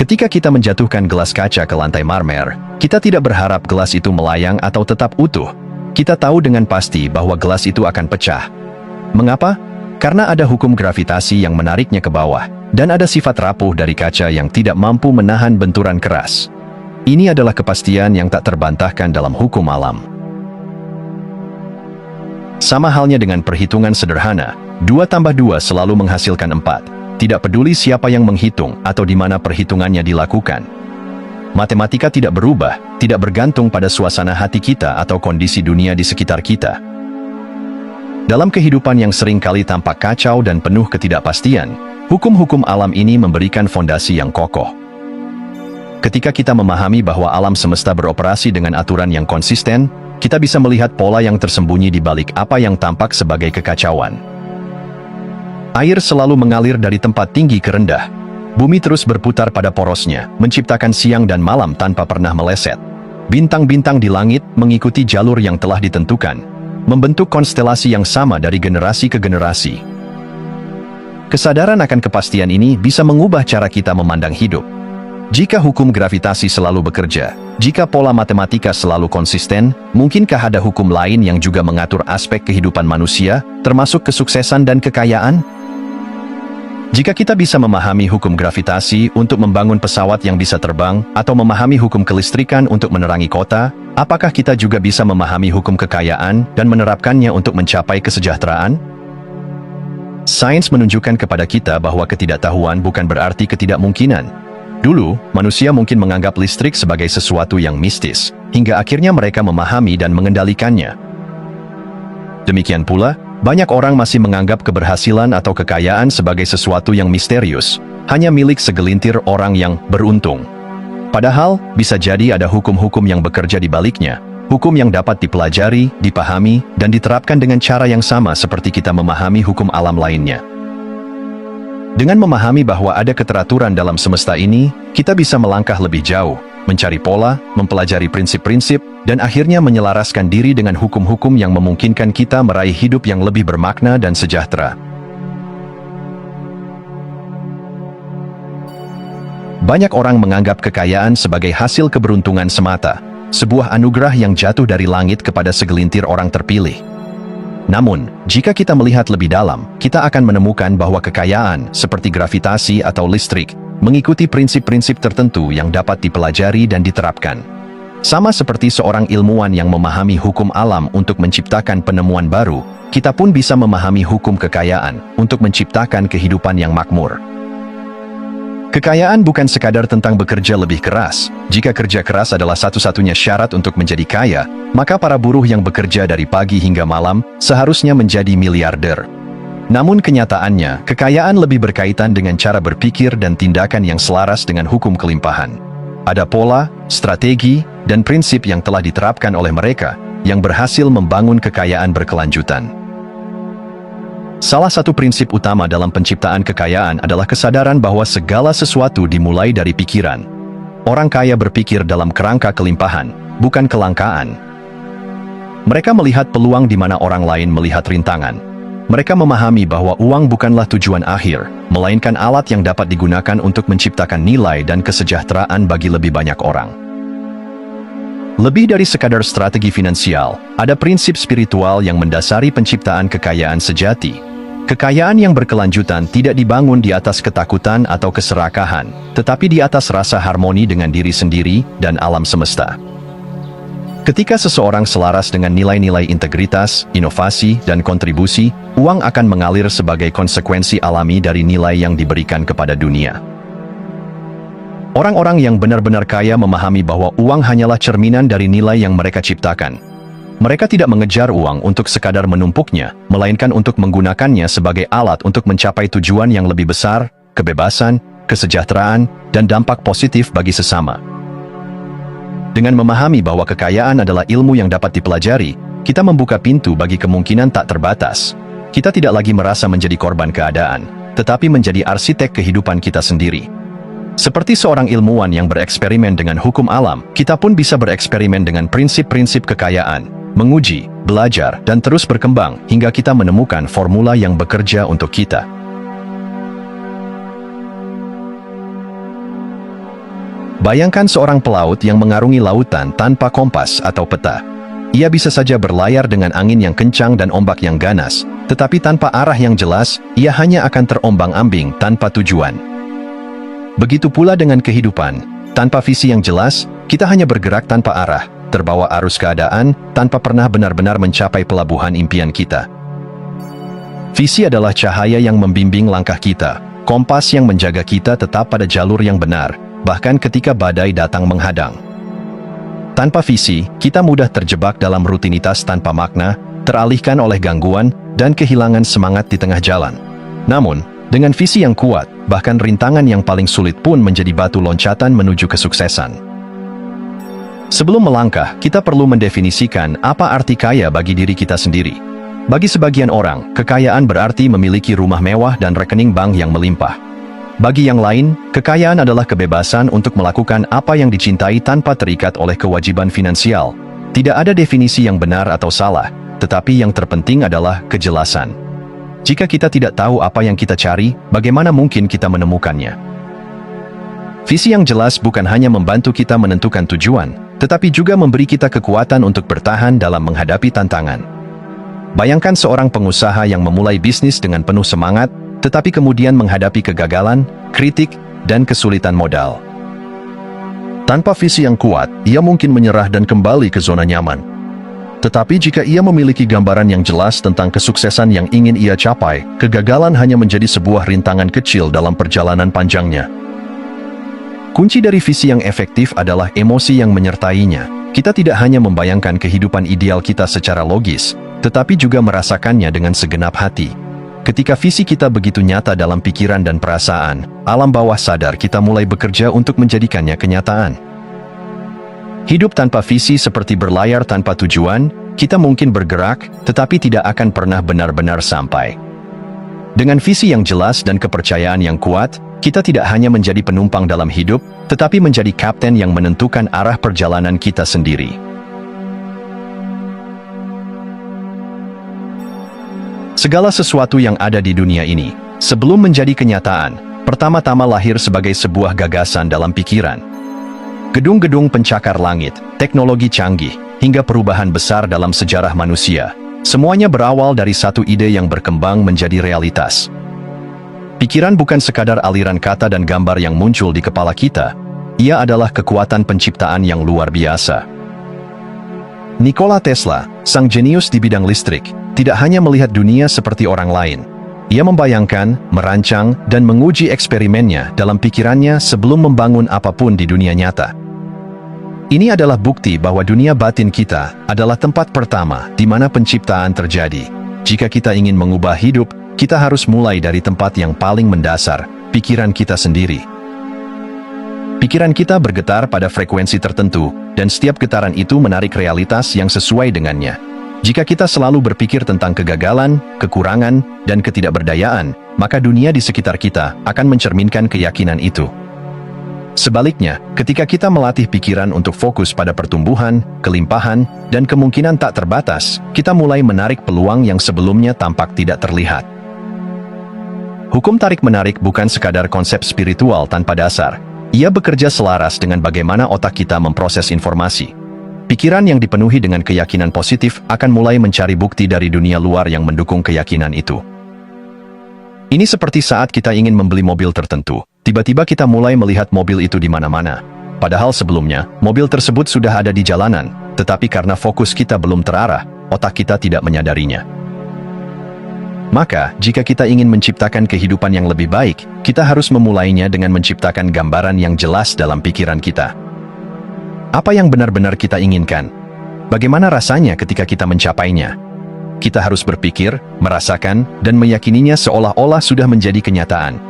Ketika kita menjatuhkan gelas kaca ke lantai marmer, kita tidak berharap gelas itu melayang atau tetap utuh. Kita tahu dengan pasti bahwa gelas itu akan pecah. Mengapa? Karena ada hukum gravitasi yang menariknya ke bawah, dan ada sifat rapuh dari kaca yang tidak mampu menahan benturan keras. Ini adalah kepastian yang tak terbantahkan dalam hukum alam. Sama halnya dengan perhitungan sederhana, 2 tambah 2 selalu menghasilkan 4. Tidak peduli siapa yang menghitung atau di mana perhitungannya dilakukan. Matematika tidak berubah, tidak bergantung pada suasana hati kita atau kondisi dunia di sekitar kita. Dalam kehidupan yang sering kali tampak kacau dan penuh ketidakpastian, hukum-hukum alam ini memberikan fondasi yang kokoh. Ketika kita memahami bahwa alam semesta beroperasi dengan aturan yang konsisten, kita bisa melihat pola yang tersembunyi di balik apa yang tampak sebagai kekacauan. Air selalu mengalir dari tempat tinggi ke rendah. Bumi terus berputar pada porosnya, menciptakan siang dan malam tanpa pernah meleset. Bintang-bintang di langit mengikuti jalur yang telah ditentukan, membentuk konstelasi yang sama dari generasi ke generasi. Kesadaran akan kepastian ini bisa mengubah cara kita memandang hidup. Jika hukum gravitasi selalu bekerja, jika pola matematika selalu konsisten, mungkinkah ada hukum lain yang juga mengatur aspek kehidupan manusia, termasuk kesuksesan dan kekayaan? Jika kita bisa memahami hukum gravitasi untuk membangun pesawat yang bisa terbang, atau memahami hukum kelistrikan untuk menerangi kota, apakah kita juga bisa memahami hukum kekayaan dan menerapkannya untuk mencapai kesejahteraan? Sains menunjukkan kepada kita bahwa ketidaktahuan bukan berarti ketidakmungkinan. Dulu, manusia mungkin menganggap listrik sebagai sesuatu yang mistis, hingga akhirnya mereka memahami dan mengendalikannya. Demikian pula, banyak orang masih menganggap keberhasilan atau kekayaan sebagai sesuatu yang misterius, hanya milik segelintir orang yang beruntung. Padahal, bisa jadi ada hukum-hukum yang bekerja di baliknya, hukum yang dapat dipelajari, dipahami, dan diterapkan dengan cara yang sama seperti kita memahami hukum alam lainnya. Dengan memahami bahwa ada keteraturan dalam semesta ini, kita bisa melangkah lebih jauh, mencari pola, mempelajari prinsip-prinsip, dan akhirnya menyelaraskan diri dengan hukum-hukum yang memungkinkan kita meraih hidup yang lebih bermakna dan sejahtera. Banyak orang menganggap kekayaan sebagai hasil keberuntungan semata, sebuah anugerah yang jatuh dari langit kepada segelintir orang terpilih. Namun, jika kita melihat lebih dalam, kita akan menemukan bahwa kekayaan, seperti gravitasi atau listrik, mengikuti prinsip-prinsip tertentu yang dapat dipelajari dan diterapkan. Sama seperti seorang ilmuwan yang memahami hukum alam untuk menciptakan penemuan baru, kita pun bisa memahami hukum kekayaan untuk menciptakan kehidupan yang makmur. Kekayaan bukan sekadar tentang bekerja lebih keras. Jika kerja keras adalah satu-satunya syarat untuk menjadi kaya, maka para buruh yang bekerja dari pagi hingga malam seharusnya menjadi miliarder. Namun kenyataannya, kekayaan lebih berkaitan dengan cara berpikir dan tindakan yang selaras dengan hukum kelimpahan. Ada pola, strategi, dan prinsip yang telah diterapkan oleh mereka yang berhasil membangun kekayaan berkelanjutan. Salah satu prinsip utama dalam penciptaan kekayaan adalah kesadaran bahwa segala sesuatu dimulai dari pikiran. Orang kaya berpikir dalam kerangka kelimpahan, bukan kelangkaan. Mereka melihat peluang di mana orang lain melihat rintangan. Mereka memahami bahwa uang bukanlah tujuan akhir, melainkan alat yang dapat digunakan untuk menciptakan nilai dan kesejahteraan bagi lebih banyak orang. Lebih dari sekadar strategi finansial, ada prinsip spiritual yang mendasari penciptaan kekayaan sejati. Kekayaan yang berkelanjutan tidak dibangun di atas ketakutan atau keserakahan, tetapi di atas rasa harmoni dengan diri sendiri dan alam semesta. Ketika seseorang selaras dengan nilai-nilai integritas, inovasi, dan kontribusi, uang akan mengalir sebagai konsekuensi alami dari nilai yang diberikan kepada dunia. Orang-orang yang benar-benar kaya memahami bahwa uang hanyalah cerminan dari nilai yang mereka ciptakan. Mereka tidak mengejar uang untuk sekadar menumpuknya, melainkan untuk menggunakannya sebagai alat untuk mencapai tujuan yang lebih besar, kebebasan, kesejahteraan, dan dampak positif bagi sesama. Dengan memahami bahwa kekayaan adalah ilmu yang dapat dipelajari, kita membuka pintu bagi kemungkinan tak terbatas. Kita tidak lagi merasa menjadi korban keadaan, tetapi menjadi arsitek kehidupan kita sendiri. Seperti seorang ilmuwan yang bereksperimen dengan hukum alam, kita pun bisa bereksperimen dengan prinsip-prinsip kekayaan, menguji, belajar, dan terus berkembang hingga kita menemukan formula yang bekerja untuk kita. Bayangkan seorang pelaut yang mengarungi lautan tanpa kompas atau peta. Ia bisa saja berlayar dengan angin yang kencang dan ombak yang ganas, tetapi tanpa arah yang jelas, ia hanya akan terombang-ambing tanpa tujuan. Begitu pula dengan kehidupan. Tanpa visi yang jelas, kita hanya bergerak tanpa arah, terbawa arus keadaan, tanpa pernah benar-benar mencapai pelabuhan impian kita. Visi adalah cahaya yang membimbing langkah kita, kompas yang menjaga kita tetap pada jalur yang benar, bahkan ketika badai datang menghadang. Tanpa visi, kita mudah terjebak dalam rutinitas tanpa makna, teralihkan oleh gangguan, dan kehilangan semangat di tengah jalan. Namun, dengan visi yang kuat, bahkan rintangan yang paling sulit pun menjadi batu loncatan menuju kesuksesan. Sebelum melangkah, kita perlu mendefinisikan apa arti kaya bagi diri kita sendiri. Bagi sebagian orang, kekayaan berarti memiliki rumah mewah dan rekening bank yang melimpah. Bagi yang lain, kekayaan adalah kebebasan untuk melakukan apa yang dicintai tanpa terikat oleh kewajiban finansial. Tidak ada definisi yang benar atau salah, tetapi yang terpenting adalah kejelasan. Jika kita tidak tahu apa yang kita cari, bagaimana mungkin kita menemukannya? Visi yang jelas bukan hanya membantu kita menentukan tujuan, tetapi juga memberi kita kekuatan untuk bertahan dalam menghadapi tantangan. Bayangkan seorang pengusaha yang memulai bisnis dengan penuh semangat, tetapi kemudian menghadapi kegagalan, kritik, dan kesulitan modal. Tanpa visi yang kuat, ia mungkin menyerah dan kembali ke zona nyaman. Tetapi jika ia memiliki gambaran yang jelas tentang kesuksesan yang ingin ia capai, kegagalan hanya menjadi sebuah rintangan kecil dalam perjalanan panjangnya. Kunci dari visi yang efektif adalah emosi yang menyertainya. Kita tidak hanya membayangkan kehidupan ideal kita secara logis, tetapi juga merasakannya dengan segenap hati. Ketika visi kita begitu nyata dalam pikiran dan perasaan, alam bawah sadar kita mulai bekerja untuk menjadikannya kenyataan. Hidup tanpa visi seperti berlayar tanpa tujuan, kita mungkin bergerak, tetapi tidak akan pernah benar-benar sampai. Dengan visi yang jelas dan kepercayaan yang kuat, kita tidak hanya menjadi penumpang dalam hidup, tetapi menjadi kapten yang menentukan arah perjalanan kita sendiri. Segala sesuatu yang ada di dunia ini, sebelum menjadi kenyataan, pertama-tama lahir sebagai sebuah gagasan dalam pikiran. Gedung-gedung pencakar langit, teknologi canggih, hingga perubahan besar dalam sejarah manusia, semuanya berawal dari satu ide yang berkembang menjadi realitas. Pikiran bukan sekadar aliran kata dan gambar yang muncul di kepala kita, ia adalah kekuatan penciptaan yang luar biasa. Nikola Tesla, sang jenius di bidang listrik, tidak hanya melihat dunia seperti orang lain. Ia membayangkan, merancang, dan menguji eksperimennya dalam pikirannya sebelum membangun apapun di dunia nyata. Ini adalah bukti bahwa dunia batin kita adalah tempat pertama di mana penciptaan terjadi. Jika kita ingin mengubah hidup, kita harus mulai dari tempat yang paling mendasar, pikiran kita sendiri. Pikiran kita bergetar pada frekuensi tertentu, dan setiap getaran itu menarik realitas yang sesuai dengannya. Jika kita selalu berpikir tentang kegagalan, kekurangan, dan ketidakberdayaan, maka dunia di sekitar kita akan mencerminkan keyakinan itu. Sebaliknya, ketika kita melatih pikiran untuk fokus pada pertumbuhan, kelimpahan, dan kemungkinan tak terbatas, kita mulai menarik peluang yang sebelumnya tampak tidak terlihat. Hukum tarik-menarik bukan sekadar konsep spiritual tanpa dasar. Ia bekerja selaras dengan bagaimana otak kita memproses informasi. Pikiran yang dipenuhi dengan keyakinan positif akan mulai mencari bukti dari dunia luar yang mendukung keyakinan itu. Ini seperti saat kita ingin membeli mobil tertentu. Tiba-tiba kita mulai melihat mobil itu di mana-mana. Padahal sebelumnya, mobil tersebut sudah ada di jalanan, tetapi karena fokus kita belum terarah, otak kita tidak menyadarinya. Maka, jika kita ingin menciptakan kehidupan yang lebih baik, kita harus memulainya dengan menciptakan gambaran yang jelas dalam pikiran kita. Apa yang benar-benar kita inginkan? Bagaimana rasanya ketika kita mencapainya? Kita harus berpikir, merasakan, dan meyakininya seolah-olah sudah menjadi kenyataan.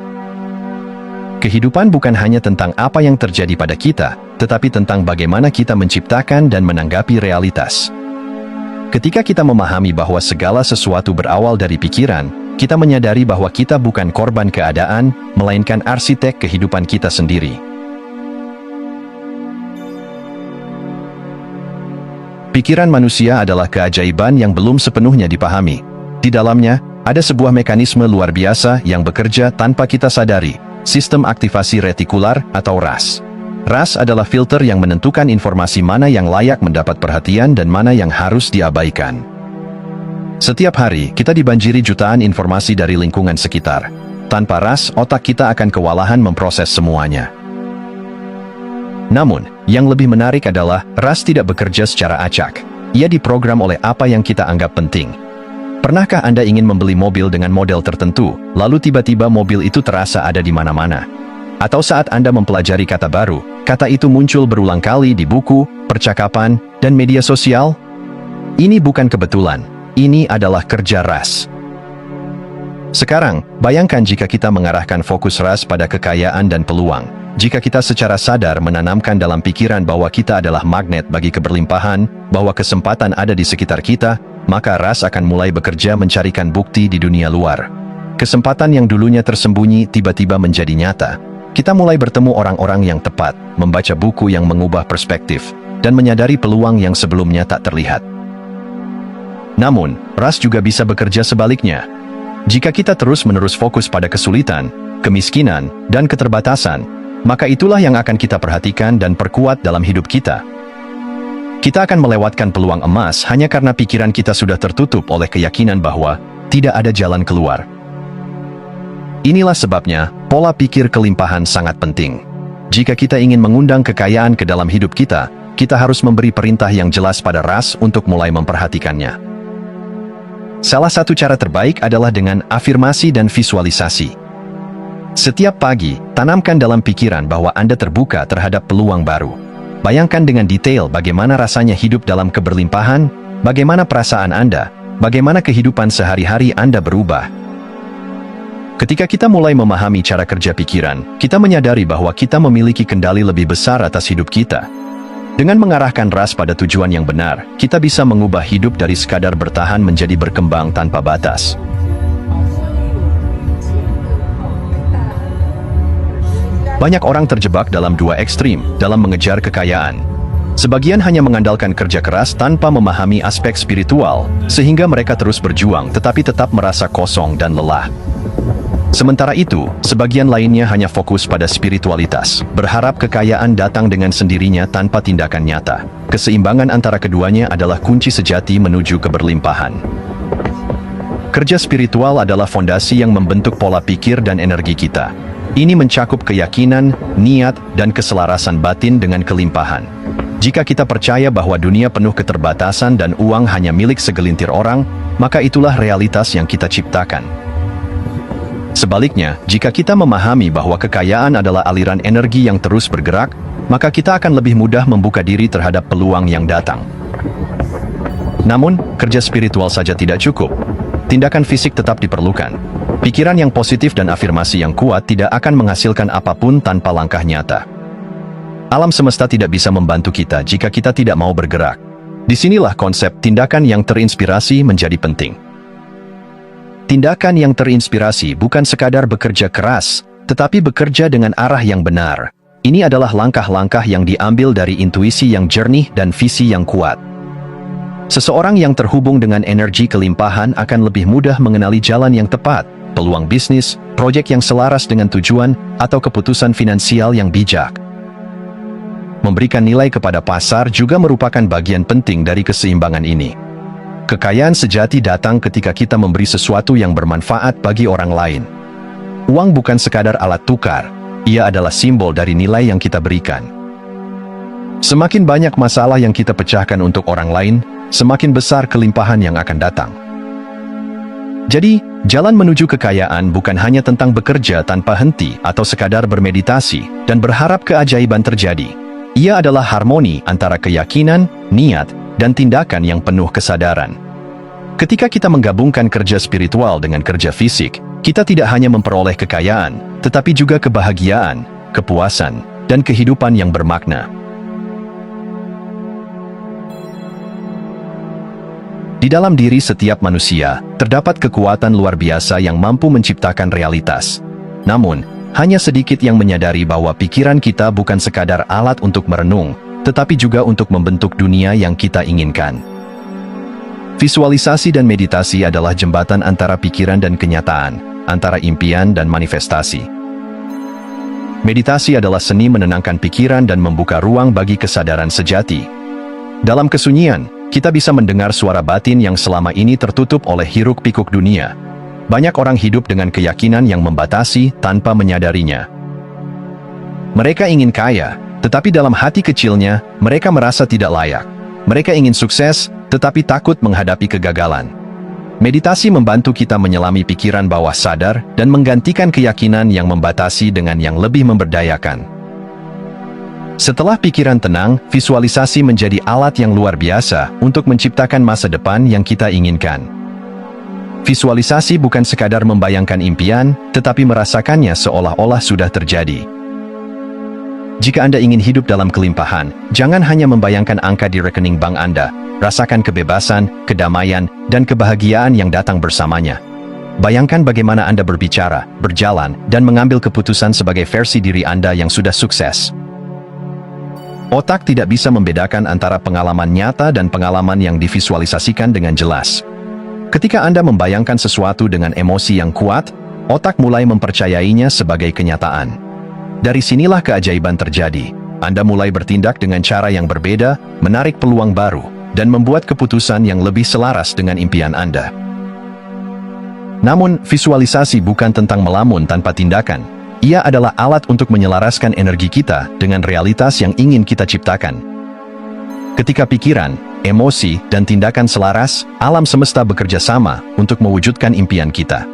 Kehidupan bukan hanya tentang apa yang terjadi pada kita, tetapi tentang bagaimana kita menciptakan dan menanggapi realitas. Ketika kita memahami bahwa segala sesuatu berawal dari pikiran, kita menyadari bahwa kita bukan korban keadaan, melainkan arsitek kehidupan kita sendiri. Pikiran manusia adalah keajaiban yang belum sepenuhnya dipahami. Di dalamnya, ada sebuah mekanisme luar biasa yang bekerja tanpa kita sadari, sistem aktivasi retikular atau RAS. Ras adalah filter yang menentukan informasi mana yang layak mendapat perhatian dan mana yang harus diabaikan. Setiap hari, kita dibanjiri jutaan informasi dari lingkungan sekitar. Tanpa ras, otak kita akan kewalahan memproses semuanya. Namun, yang lebih menarik adalah, ras tidak bekerja secara acak. Ia diprogram oleh apa yang kita anggap penting. Pernahkah Anda ingin membeli mobil dengan model tertentu, lalu tiba-tiba mobil itu terasa ada di mana-mana? Atau saat Anda mempelajari kata baru, kata itu muncul berulang kali di buku, percakapan, dan media sosial? Ini bukan kebetulan, ini adalah kerja ras. Sekarang, bayangkan jika kita mengarahkan fokus ras pada kekayaan dan peluang. Jika kita secara sadar menanamkan dalam pikiran bahwa kita adalah magnet bagi keberlimpahan, bahwa kesempatan ada di sekitar kita, maka ras akan mulai bekerja mencarikan bukti di dunia luar. Kesempatan yang dulunya tersembunyi tiba-tiba menjadi nyata. Kita mulai bertemu orang-orang yang tepat, membaca buku yang mengubah perspektif, dan menyadari peluang yang sebelumnya tak terlihat. Namun, ras juga bisa bekerja sebaliknya. Jika kita terus-menerus fokus pada kesulitan, kemiskinan, dan keterbatasan, maka itulah yang akan kita perhatikan dan perkuat dalam hidup kita. Kita akan melewatkan peluang emas hanya karena pikiran kita sudah tertutup oleh keyakinan bahwa tidak ada jalan keluar. Inilah sebabnya, pola pikir kelimpahan sangat penting. Jika kita ingin mengundang kekayaan ke dalam hidup kita, kita harus memberi perintah yang jelas pada ras untuk mulai memperhatikannya. Salah satu cara terbaik adalah dengan afirmasi dan visualisasi. Setiap pagi, tanamkan dalam pikiran bahwa Anda terbuka terhadap peluang baru. Bayangkan dengan detail bagaimana rasanya hidup dalam keberlimpahan, bagaimana perasaan Anda, bagaimana kehidupan sehari-hari Anda berubah. Ketika kita mulai memahami cara kerja pikiran, kita menyadari bahwa kita memiliki kendali lebih besar atas hidup kita. Dengan mengarahkan ras pada tujuan yang benar, kita bisa mengubah hidup dari sekadar bertahan menjadi berkembang tanpa batas. Banyak orang terjebak dalam dua ekstrim dalam mengejar kekayaan. Sebagian hanya mengandalkan kerja keras tanpa memahami aspek spiritual, sehingga mereka terus berjuang tetapi tetap merasa kosong dan lelah. Sementara itu, sebagian lainnya hanya fokus pada spiritualitas, berharap kekayaan datang dengan sendirinya tanpa tindakan nyata. Keseimbangan antara keduanya adalah kunci sejati menuju keberlimpahan. Kerja spiritual adalah fondasi yang membentuk pola pikir dan energi kita. Ini mencakup keyakinan, niat, dan keselarasan batin dengan kelimpahan. Jika kita percaya bahwa dunia penuh keterbatasan dan uang hanya milik segelintir orang, maka itulah realitas yang kita ciptakan. Sebaliknya, jika kita memahami bahwa kekayaan adalah aliran energi yang terus bergerak, maka kita akan lebih mudah membuka diri terhadap peluang yang datang. Namun, kerja spiritual saja tidak cukup. Tindakan fisik tetap diperlukan. Pikiran yang positif dan afirmasi yang kuat tidak akan menghasilkan apapun tanpa langkah nyata. Alam semesta tidak bisa membantu kita jika kita tidak mau bergerak. Disinilah konsep tindakan yang terinspirasi menjadi penting. Tindakan yang terinspirasi bukan sekadar bekerja keras, tetapi bekerja dengan arah yang benar. Ini adalah langkah-langkah yang diambil dari intuisi yang jernih dan visi yang kuat. Seseorang yang terhubung dengan energi kelimpahan akan lebih mudah mengenali jalan yang tepat, peluang bisnis, proyek yang selaras dengan tujuan, atau keputusan finansial yang bijak. Memberikan nilai kepada pasar juga merupakan bagian penting dari keseimbangan ini. Kekayaan sejati datang ketika kita memberi sesuatu yang bermanfaat bagi orang lain. Uang bukan sekadar alat tukar, ia adalah simbol dari nilai yang kita berikan. Semakin banyak masalah yang kita pecahkan untuk orang lain, semakin besar kelimpahan yang akan datang. Jadi, jalan menuju kekayaan bukan hanya tentang bekerja tanpa henti atau sekadar bermeditasi dan berharap keajaiban terjadi. Ia adalah harmoni antara keyakinan, niat, dan tindakan yang penuh kesadaran. Ketika kita menggabungkan kerja spiritual dengan kerja fisik, kita tidak hanya memperoleh kekayaan, tetapi juga kebahagiaan, kepuasan, dan kehidupan yang bermakna. Di dalam diri setiap manusia, terdapat kekuatan luar biasa yang mampu menciptakan realitas. Namun, hanya sedikit yang menyadari bahwa pikiran kita bukan sekadar alat untuk merenung, tetapi juga untuk membentuk dunia yang kita inginkan. Visualisasi dan meditasi adalah jembatan antara pikiran dan kenyataan, antara impian dan manifestasi. Meditasi adalah seni menenangkan pikiran dan membuka ruang bagi kesadaran sejati. Dalam kesunyian, kita bisa mendengar suara batin yang selama ini tertutup oleh hiruk-pikuk dunia. Banyak orang hidup dengan keyakinan yang membatasi tanpa menyadarinya. Mereka ingin kaya, tetapi dalam hati kecilnya, mereka merasa tidak layak. Mereka ingin sukses, tetapi takut menghadapi kegagalan. Meditasi membantu kita menyelami pikiran bawah sadar dan menggantikan keyakinan yang membatasi dengan yang lebih memberdayakan. Setelah pikiran tenang, visualisasi menjadi alat yang luar biasa untuk menciptakan masa depan yang kita inginkan. Visualisasi bukan sekadar membayangkan impian, tetapi merasakannya seolah-olah sudah terjadi. Jika Anda ingin hidup dalam kelimpahan, jangan hanya membayangkan angka di rekening bank Anda. Rasakan kebebasan, kedamaian, dan kebahagiaan yang datang bersamanya. Bayangkan bagaimana Anda berbicara, berjalan, dan mengambil keputusan sebagai versi diri Anda yang sudah sukses. Otak tidak bisa membedakan antara pengalaman nyata dan pengalaman yang divisualisasikan dengan jelas. Ketika Anda membayangkan sesuatu dengan emosi yang kuat, otak mulai mempercayainya sebagai kenyataan. Dari sinilah keajaiban terjadi. Anda mulai bertindak dengan cara yang berbeda, menarik peluang baru, dan membuat keputusan yang lebih selaras dengan impian Anda. Namun, visualisasi bukan tentang melamun tanpa tindakan. Ia adalah alat untuk menyelaraskan energi kita dengan realitas yang ingin kita ciptakan. Ketika pikiran, emosi, dan tindakan selaras, alam semesta bekerja sama untuk mewujudkan impian kita.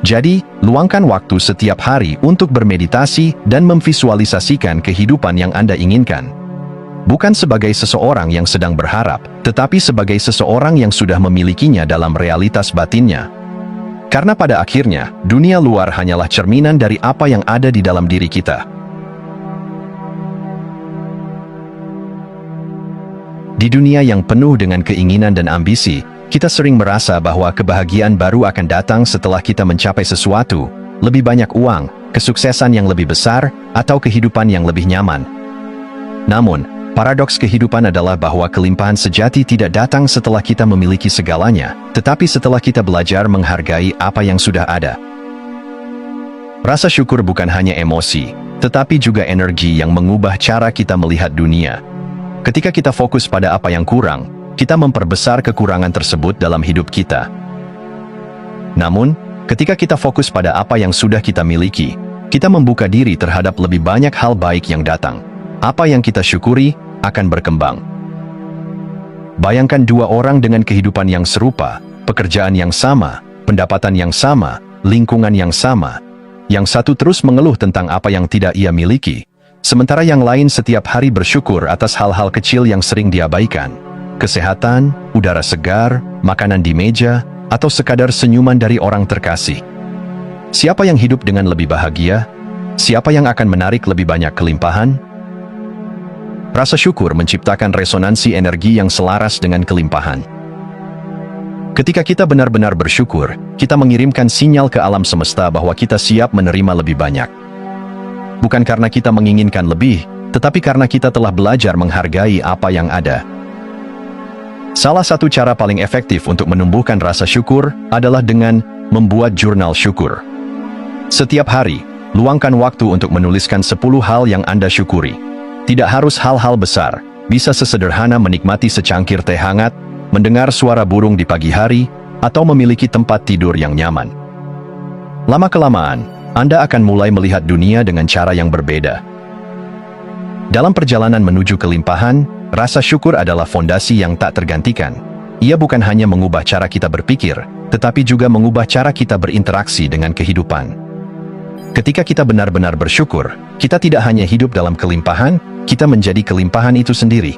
Jadi, luangkan waktu setiap hari untuk bermeditasi dan memvisualisasikan kehidupan yang Anda inginkan. Bukan sebagai seseorang yang sedang berharap, tetapi sebagai seseorang yang sudah memilikinya dalam realitas batinnya. Karena pada akhirnya, dunia luar hanyalah cerminan dari apa yang ada di dalam diri kita. Di dunia yang penuh dengan keinginan dan ambisi, kita sering merasa bahwa kebahagiaan baru akan datang setelah kita mencapai sesuatu, lebih banyak uang, kesuksesan yang lebih besar, atau kehidupan yang lebih nyaman. Namun, paradoks kehidupan adalah bahwa kelimpahan sejati tidak datang setelah kita memiliki segalanya, tetapi setelah kita belajar menghargai apa yang sudah ada. Rasa syukur bukan hanya emosi, tetapi juga energi yang mengubah cara kita melihat dunia. Ketika kita fokus pada apa yang kurang, kita memperbesar kekurangan tersebut dalam hidup kita. Namun, ketika kita fokus pada apa yang sudah kita miliki, kita membuka diri terhadap lebih banyak hal baik yang datang. Apa yang kita syukuri akan berkembang. Bayangkan dua orang dengan kehidupan yang serupa, pekerjaan yang sama, pendapatan yang sama, lingkungan yang sama. Yang satu terus mengeluh tentang apa yang tidak ia miliki, sementara yang lain setiap hari bersyukur atas hal-hal kecil yang sering diabaikan. Kesehatan, udara segar, makanan di meja, atau sekadar senyuman dari orang terkasih. Siapa yang hidup dengan lebih bahagia? Siapa yang akan menarik lebih banyak kelimpahan? Rasa syukur menciptakan resonansi energi yang selaras dengan kelimpahan. Ketika kita benar-benar bersyukur, kita mengirimkan sinyal ke alam semesta bahwa kita siap menerima lebih banyak. Bukan karena kita menginginkan lebih, tetapi karena kita telah belajar menghargai apa yang ada. Salah satu cara paling efektif untuk menumbuhkan rasa syukur adalah dengan membuat jurnal syukur. Setiap hari, luangkan waktu untuk menuliskan 10 hal yang Anda syukuri. Tidak harus hal-hal besar, bisa sesederhana menikmati secangkir teh hangat, mendengar suara burung di pagi hari, atau memiliki tempat tidur yang nyaman. Lama-kelamaan, Anda akan mulai melihat dunia dengan cara yang berbeda. Dalam perjalanan menuju kelimpahan, rasa syukur adalah fondasi yang tak tergantikan. Ia bukan hanya mengubah cara kita berpikir, tetapi juga mengubah cara kita berinteraksi dengan kehidupan. Ketika kita benar-benar bersyukur, kita tidak hanya hidup dalam kelimpahan, kita menjadi kelimpahan itu sendiri.